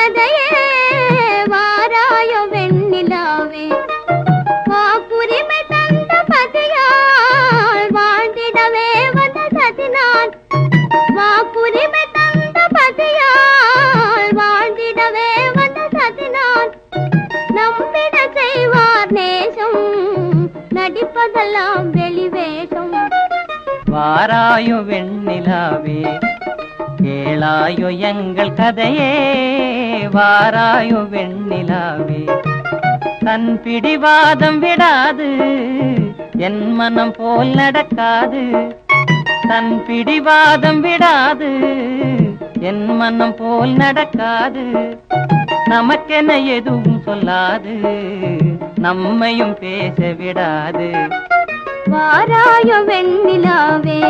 கதையே வாராயோ வெண்ணிலாவே வாக்குரிமை தந்த பதியால் வாழ்ந்திடவே வந்த சதினான் வாக்குரிமை தந்த பதியால் வாழ்ந்திடவே வந்த சதினான் நம்பிட செய்வார் நேசம் நடிப்பதெல்லாம் வெளிவேஷம் வாராயோ வெண்ணிலாவே கேளாயோ எங்கள் கதையே வாராயோ வெண்ணிலாவே தன் பிடிவாதம் விடாது என் மனம் போல் நடக்காது தன் பிடிவாதம் விடாது என் மனம் போல் நடக்காது நமக்கென எதுவும் சொல்லாது நம்மையும் பேச விடாது வாராயோ வெண்ணிலாவே